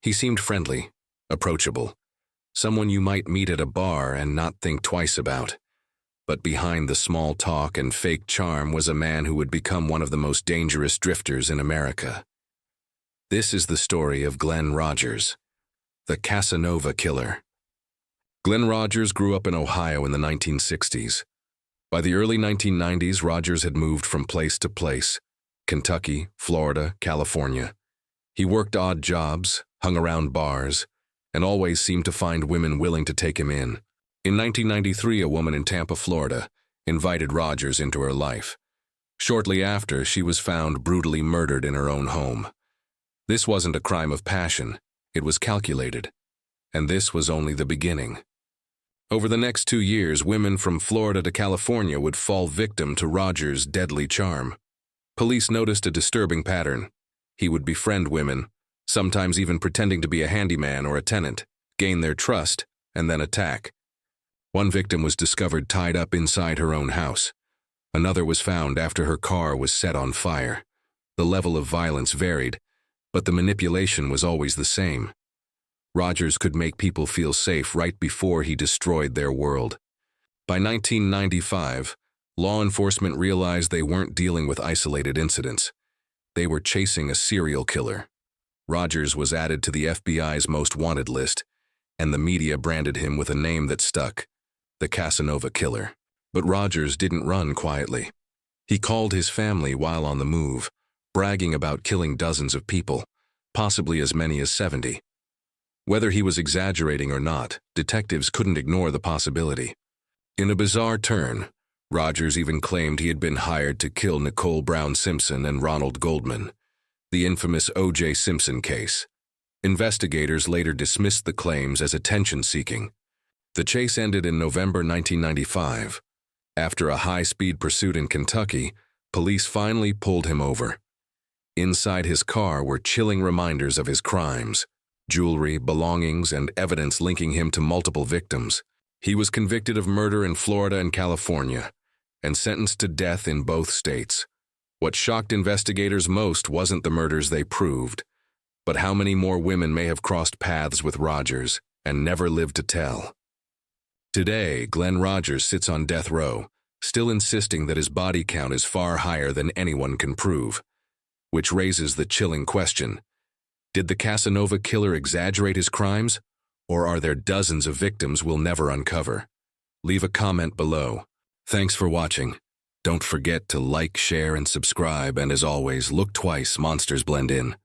He seemed friendly, approachable, someone you might meet at a bar and not think twice about. But behind the small talk and fake charm was a man who would become one of the most dangerous drifters in America. This is the story of Glen Rogers, the Casanova Killer. Glen Rogers grew up in Ohio in the 1960s. By the early 1990s, Rogers had moved from place to place: Kentucky, Florida, California. He worked odd jobs, hung around bars, and always seemed to find women willing to take him in. In 1993, a woman in Tampa, Florida, invited Rogers into her life. Shortly after, she was found brutally murdered in her own home. This wasn't a crime of passion, it was calculated. And this was only the beginning. Over the next 2 years, women from Florida to California would fall victim to Rogers' deadly charm. Police noticed a disturbing pattern. He would befriend women, sometimes even pretending to be a handyman or a tenant, gain their trust, and then attack. One victim was discovered tied up inside her own house. Another was found after her car was set on fire. The level of violence varied, but the manipulation was always the same. Rogers could make people feel safe right before he destroyed their world. By 1995, law enforcement realized they weren't dealing with isolated incidents. They were chasing a serial killer. Rogers was added to the FBI's most wanted list, and the media branded him with a name that stuck: the Casanova Killer. But Rogers didn't run quietly. He called his family while on the move, bragging about killing dozens of people, possibly as many as 70. Whether he was exaggerating or not, detectives couldn't ignore the possibility. In a bizarre turn, Rogers even claimed he had been hired to kill Nicole Brown Simpson and Ronald Goldman, the infamous O.J. Simpson case. Investigators later dismissed the claims as attention-seeking. The chase ended in November 1995. After a high-speed pursuit in Kentucky, police finally pulled him over. Inside his car were chilling reminders of his crimes: jewelry, belongings, and evidence linking him to multiple victims. He was convicted of murder in Florida and California, and sentenced to death in both states. What shocked investigators most wasn't the murders they proved, but how many more women may have crossed paths with Rogers and never lived to tell. Today, Glen Rogers sits on death row, still insisting that his body count is far higher than anyone can prove. Which raises the chilling question: did the Casanova Killer exaggerate his crimes, or are there dozens of victims we'll never uncover? Leave a comment below. Thanks for watching. Don't forget to like, share, and subscribe, and as always, look twice, monsters blend in.